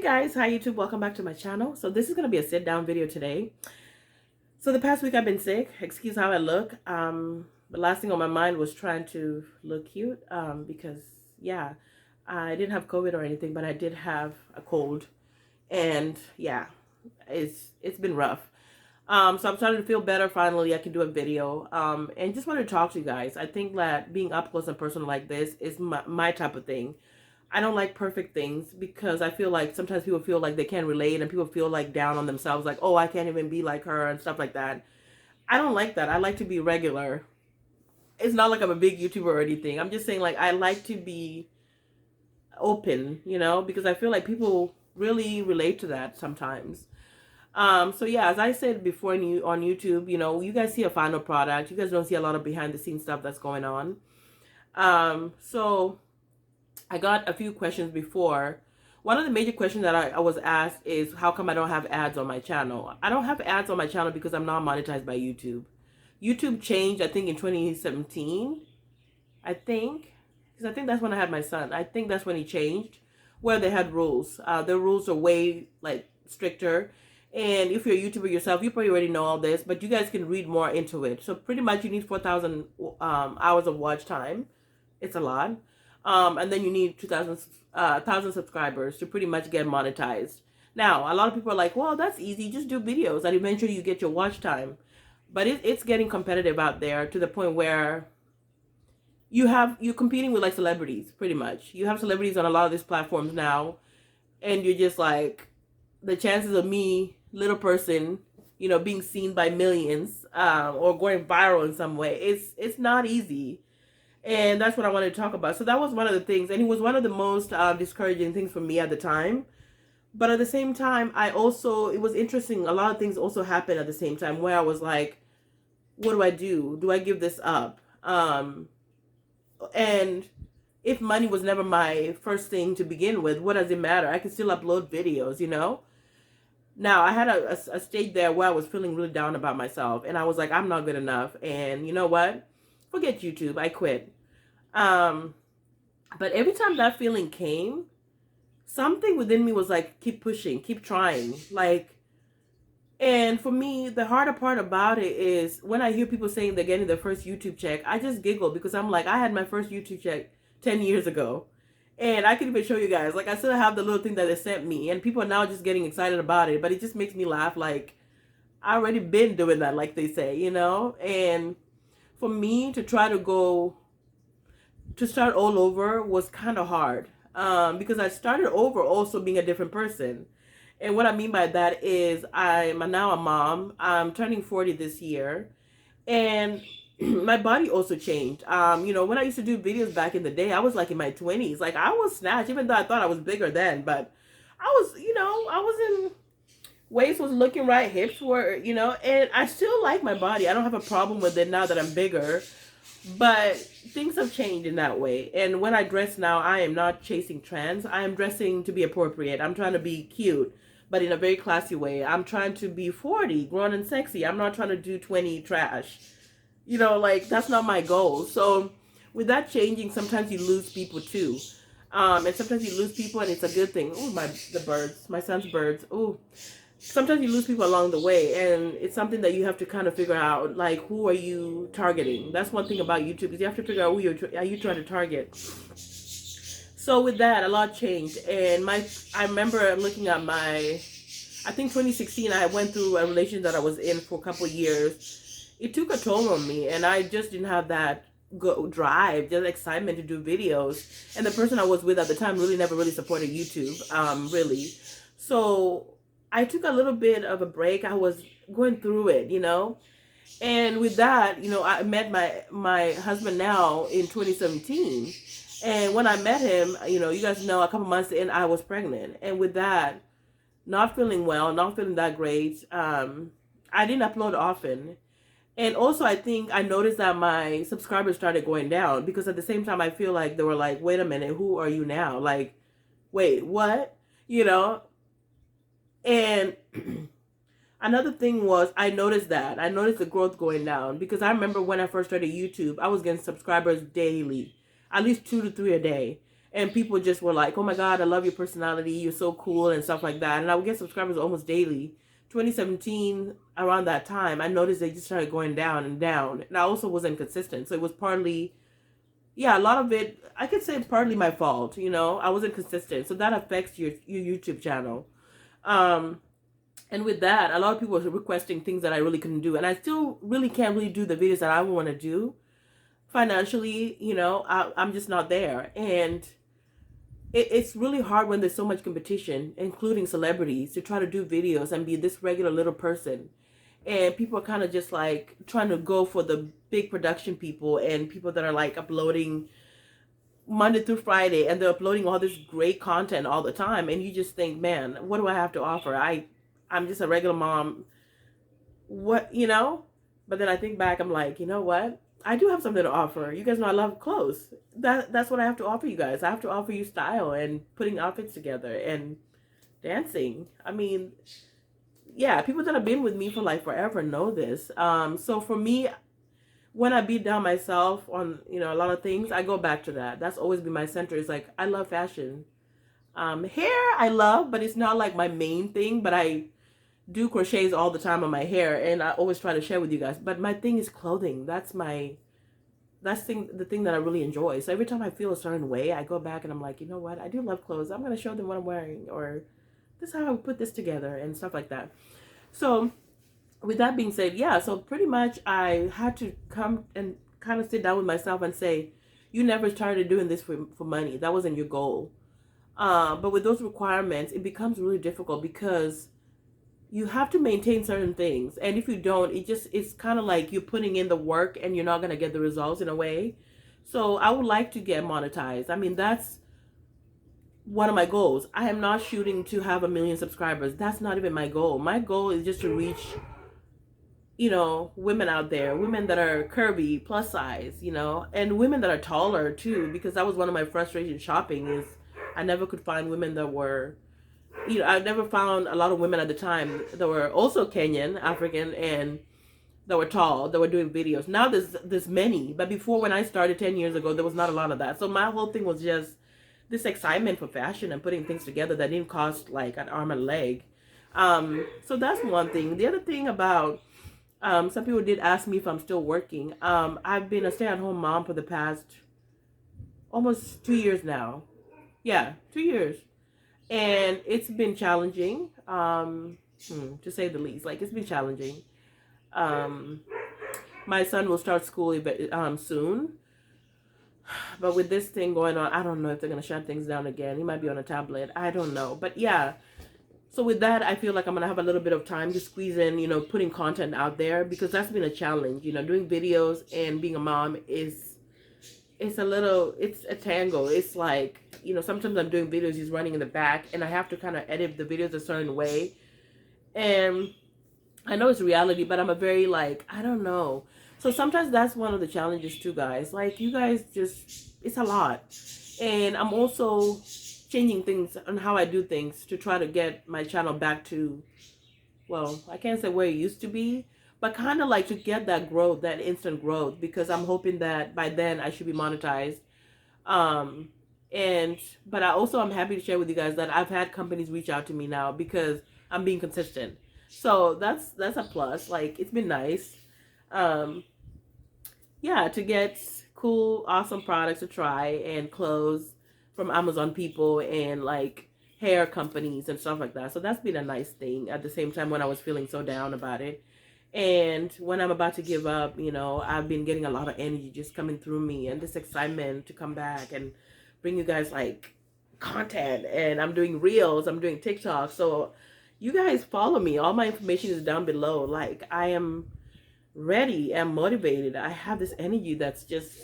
Hey guys, hi YouTube, welcome back to my channel. So this is going to be a sit down video today. So the past week I've been sick, excuse how I look. The last thing on my mind was trying to look cute because yeah, I didn't have COVID or anything, but I did have a cold. And yeah, it's been rough. So I'm starting to feel better. Finally, I can do a video. And just wanted to talk to you guys. I think that being up close and personal like this is my type of thing. I don't like perfect things because I feel like sometimes people feel like they can't relate and people feel like down on themselves, like, oh, I can't even be like her and stuff like that. I don't like that. I like to be regular. It's not like I'm a big YouTuber or anything. I'm just saying, like, I like to be open, because I feel like people really relate to that sometimes. So yeah, as I said before on YouTube, you guys see a final product. You guys don't see a lot of behind the scenes stuff that's going on. So I got a few questions before. One of the major questions that I was asked is how come I don't have ads on my channel? I don't have ads on my channel because I'm not monetized by YouTube. YouTube changed, I think, in 2017. I think. Because I think that's when I had my son. I think that's when he changed, where they had rules. The rules are way, like, stricter. And if you're a YouTuber yourself, you probably already know all this, but you guys can read more into it. So pretty much you need 4,000 hours of watch time. It's a lot. And then you need 1,000 subscribers to pretty much get monetized. Now, a lot of people are like, well, that's easy. Just do videos and eventually you get your watch time. But it's getting competitive out there to the point where you're competing with like celebrities, pretty much. You have celebrities on a lot of these platforms now, and you're just like, the chances of me, little person, being seen by millions, or going viral in some way, it's not easy. And that's what I wanted to talk about. So that was one of the things, and it was one of the most discouraging things for me at the time. But at the same time, it was interesting. A lot of things also happened at the same time where I was like, what do I do? Do I give this up? And if money was never my first thing to begin with, what does it matter? I can still upload videos. Now, I had a stage there where I was feeling really down about myself, and I was like, I'm not good enough. And you know what? Forget YouTube. I quit. But every time that feeling came, something within me was like, keep pushing, keep trying. Like, and for me, the harder part about it is when I hear people saying they're getting their first YouTube check, I just giggle because I'm like, I had my first YouTube check 10 years ago. And I can even show you guys, like, I still have the little thing that they sent me, and people are now just getting excited about it, but it just makes me laugh. Like, I already been doing that, like they say. And for me to try to start all over was kind of hard, because I started over also being a different person. And what I mean by that is I'm now a mom. I'm turning 40 this year. And my body also changed. When I used to do videos back in the day, I was like in my 20s. Like, I was snatched, even though I thought I was bigger then. But I was in, waist was looking right, hips were, and I still like my body. I don't have a problem with it now that I'm bigger. But things have changed in that way. And when I dress now, I am not chasing trends. I am dressing to be appropriate. I'm trying to be cute, but in a very classy way. I'm trying to be 40, grown and sexy. I'm not trying to do 20 trash. Like, that's not my goal. So with that changing, sometimes you lose people too. And sometimes you lose people and it's a good thing. Oh, the birds, my son's birds. Oh, sometimes you lose people along the way, and it's something that you have to kind of figure out, like, who are you targeting. That's one thing about YouTube, is you have to figure out who are you trying to target. So with that, a lot changed. And I remember looking at I think 2016, I went through a relationship that I was in for a couple of years. It took a toll on me, and I just didn't have that drive, just excitement to do videos. And the person I was with at the time really never really supported YouTube, really. So I took a little bit of a break. I was going through it, and with that, I met my husband now in 2017. And when I met him, you guys know, a couple months in, I was pregnant. And with that, not feeling well, not feeling that great, I didn't upload often. And also, I think I noticed that my subscribers started going down, because at the same time, I feel like they were like, wait a minute, who are you now? Like, wait, what? And another thing was, I noticed the growth going down, because I remember when I first started YouTube, I was getting subscribers daily, at least 2 to 3 a day. And people just were like, oh my God, I love your personality. You're so cool and stuff like that. And I would get subscribers almost daily. 2017, around that time, I noticed they just started going down and down. And I also wasn't consistent. So it was partly, yeah, a lot of it, I could say partly my fault, you know, I wasn't consistent. So that affects your YouTube channel. Um, and with that, a lot of people were requesting things that I really couldn't do. And I still really can't really do the videos that I want to do. Financially, you know, I'm just not there. And it's really hard when there's so much competition, including celebrities, to try to do videos and be this regular little person. And people are kind of just like trying to go for the big production people and people that are like uploading Monday through Friday, and they're uploading all this great content all the time. And you just think, man, what do I have to offer? I'm just a regular mom. What, you know? But then I think back, I'm like, you know what? I do have something to offer. You guys know I love clothes. That's what I have to offer you guys. I have to offer you style and putting outfits together and dancing. I mean, yeah, people that have been with me for like forever know this. So for me, when I beat down myself on, you know, a lot of things, I go back to that. That's always been my center. It's like, I love fashion. Hair I love, but it's not like my main thing. But I do crochets all the time on my hair, and I always try to share with you guys. But my thing is clothing. That's the thing that I really enjoy. So every time I feel a certain way, I go back and I'm like, you know what? I do love clothes. I'm gonna show them what I'm wearing, or this is how I would put this together and stuff like that. So with that being said, yeah. So pretty much I had to come and kind of sit down with myself and say, you never started doing this for money. That wasn't your goal. But with those requirements, it becomes really difficult because you have to maintain certain things, and if you don't, it's kind of like you're putting in the work and you're not going to get the results in a way. So I would like to get monetized. I mean, that's one of my goals. I am not shooting to have 1 million subscribers. That's not even my goal. My goal is just to reach, you know, women out there, women that are curvy, plus size, you know, and women that are taller too, because that was one of my frustrations shopping, is I never could find women that were, you know, I never found a lot of women at the time that were also Kenyan, African, and that were tall, that were doing videos. Now there's many, but before, when I started 10 years ago, there was not a lot of that. So my whole thing was just this excitement for fashion and putting things together that didn't cost like an arm and a leg. So that's one thing. The other thing about, some people did ask me if I'm still working. I've been a stay-at-home mom for the past almost 2 years now. Yeah, 2 years. And it's been challenging, to say the least. Like, it's been challenging. My son will start school soon, but with this thing going on, I don't know if they're gonna shut things down again. He might be on a tablet. I don't know, but yeah. So with that, I feel like I'm gonna have a little bit of time to squeeze in, you know, putting content out there, because that's been a challenge. You know, doing videos and being a mom it's a tangle. It's like, you know, sometimes I'm doing videos, he's running in the back, and I have to kind of edit the videos a certain way. And I know it's reality, but I'm a very, like, I don't know. So sometimes that's one of the challenges too, guys. Like, you guys just, it's a lot. And I'm also changing things on how I do things to try to get my channel back to, well, I can't say where it used to be, but kind of like to get that growth, that instant growth, because I'm hoping that by then I should be monetized. But I'm happy to share with you guys that I've had companies reach out to me now because I'm being consistent. So that's a plus. Like, it's been nice. Yeah, to get cool, awesome products to try, and clothes from Amazon people, and like hair companies and stuff like that. So that's been a nice thing at the same time when I was feeling so down about it. And when I'm about to give up, you know, I've been getting a lot of energy just coming through me, and this excitement to come back and bring you guys like content. And I'm doing reels, I'm doing TikTok. So you guys follow me. All my information is down below. Like, I am ready and motivated. I have this energy that's just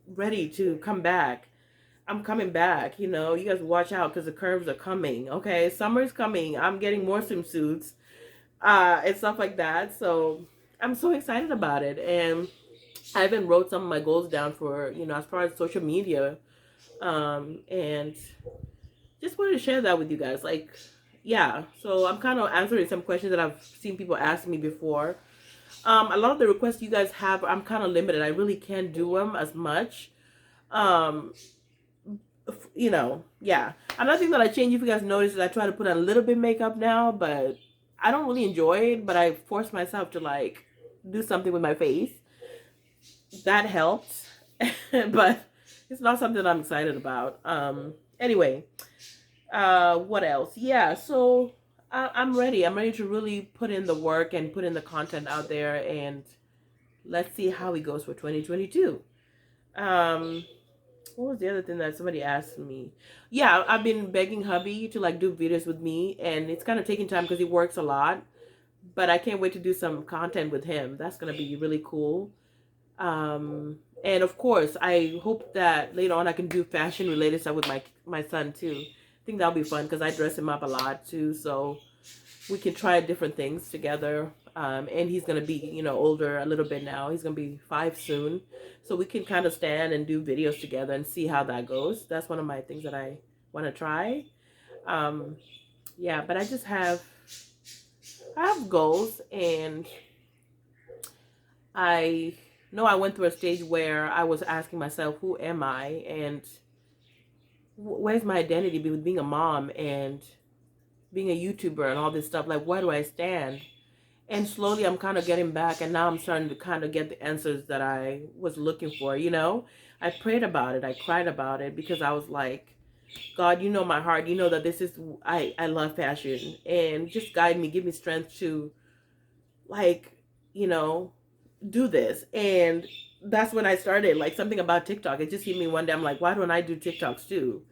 ready to come back. I'm coming back, you know. You guys watch out, because the curves are coming. Okay, summer's coming. I'm getting more swimsuits, and stuff like that. So I'm so excited about it. And I even wrote some of my goals down for, you know, as far as social media, and just wanted to share that with you guys. Like, yeah, so I'm kind of answering some questions that I've seen people ask me before. A lot of the requests you guys have, I'm kind of limited. I really can't do them as much. Um, yeah. Another thing that I change, if you guys notice, is I try to put on a little bit of makeup now, but I don't really enjoy it, but I force myself to like do something with my face. That helps. But it's not something I'm excited about. Anyway, what else? Yeah, so I'm ready. I'm ready to really put in the work and put in the content out there, and let's see how it goes for 2022. Um, what was the other thing that somebody asked me? Yeah, I've been begging hubby to like do videos with me, and it's kind of taking time because he works a lot. But I can't wait to do some content with him. That's gonna be really cool. And of course, I hope that later on I can do fashion related stuff with my son too. I think that'll be fun because I dress him up a lot too. So we can try different things together. And he's gonna be, older a little bit now. He's gonna be 5 soon, so we can kind of stand and do videos together and see how that goes. That's one of my things that I want to try. Um, yeah, but I have goals, and I know I went through a stage where I was asking myself, who am I, and where's my identity with being a mom and being a YouTuber and all this stuff? Like, where do I stand? And slowly I'm kind of getting back, and now I'm starting to kind of get the answers that I was looking for, I prayed about it. I cried about it because I was like, God, you know my heart. You know that this is, I love fashion. And just guide me, give me strength to, like, you know, do this. And that's when I started, like, something about TikTok. It just hit me one day. I'm like, why don't I do TikToks too?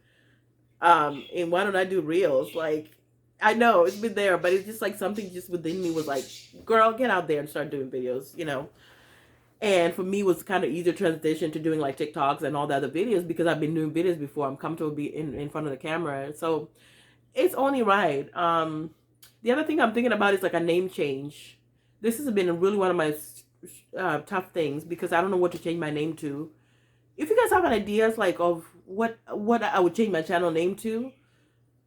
And why don't I do reels? Like, I know it's been there, but it's just like something just within me was like, girl, get out there and start doing videos. And for me, it was kind of easier transition to doing like TikToks and all the other videos because I've been doing videos before. I'm comfortable be in front of the camera. So it's only right. The other thing I'm thinking about is like a name change. This has been really one of my tough things because I don't know what to change my name to. If you guys have ideas like of what I would change my channel name to,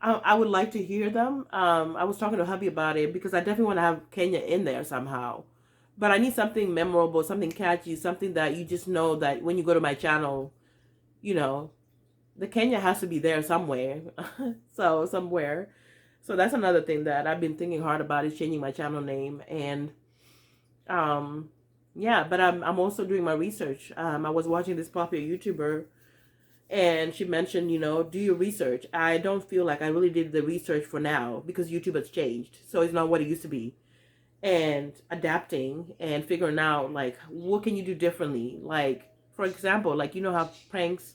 I would like to hear them. I was talking to hubby about it because I definitely want to have Kenya in there somehow. But I need something memorable, something catchy, something that you just know that when you go to my channel, you know, the Kenya has to be there somewhere. So somewhere. So that's another thing that I've been thinking hard about is changing my channel name. And yeah, but I'm also doing my research. I was watching this popular YouTuber, and she mentioned, do your research. I don't feel like I really did the research for now because YouTube has changed. So it's not what it used to be. And adapting and figuring out, like, what can you do differently? Like, for example, like, how pranks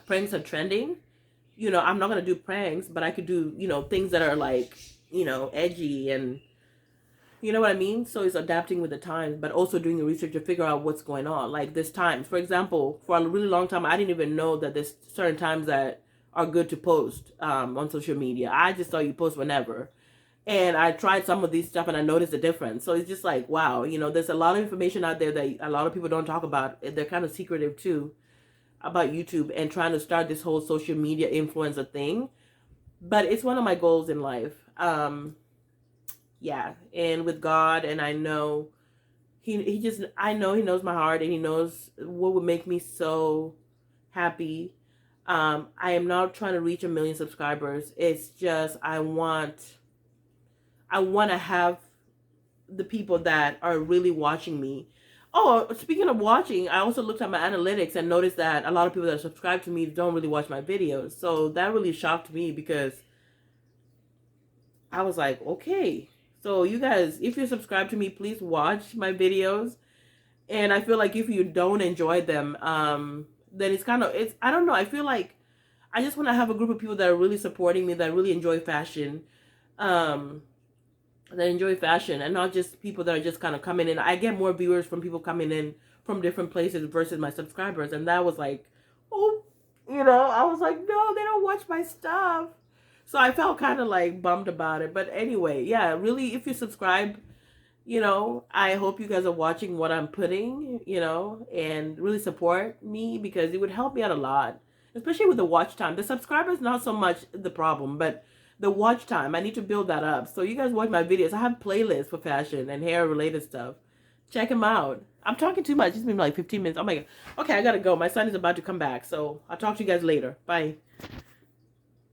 are trending. I'm not going to do pranks, but I could do, things that are like, edgy and, you know what I mean? So it's adapting with the times, but also doing the research to figure out what's going on. Like this time, for example, for a really long time, I didn't even know that there's certain times that are good to post on social media. I just thought you post whenever. And I tried some of these stuff and I noticed the difference. So it's just like, wow, there's a lot of information out there that a lot of people don't talk about. They're kind of secretive too about YouTube and trying to start this whole social media influencer thing. But it's one of my goals in life. Yeah, and with God, and I know I know he knows my heart, and he knows what would make me so happy. I am not trying to reach 1 million subscribers. It's just I want to have the people that are really watching me. Oh, speaking of watching, I also looked at my analytics and noticed that a lot of people that subscribe to me don't really watch my videos. So that really shocked me because I was like, okay, so you guys, if you subscribe to me, please watch my videos. And I feel like if you don't enjoy them, then I don't know. I feel like I just want to have a group of people that are really supporting me, that really enjoy fashion, um, and not just people that are just kind of coming in. I get more viewers from people coming in from different places versus my subscribers. And that was like, oh, I was like, no, they don't watch my stuff. So I felt kind of like bummed about it. But anyway, yeah, really, if you subscribe, I hope you guys are watching what I'm putting, and really support me because it would help me out a lot, especially with the watch time. The subscribers, not so much the problem, but the watch time, I need to build that up. So you guys watch my videos. I have playlists for fashion and hair related stuff Check him out. I'm talking too much. It's been like 15 minutes. Oh my god. Okay, I gotta go. My son is about to come back, so I'll talk to you guys later. Bye.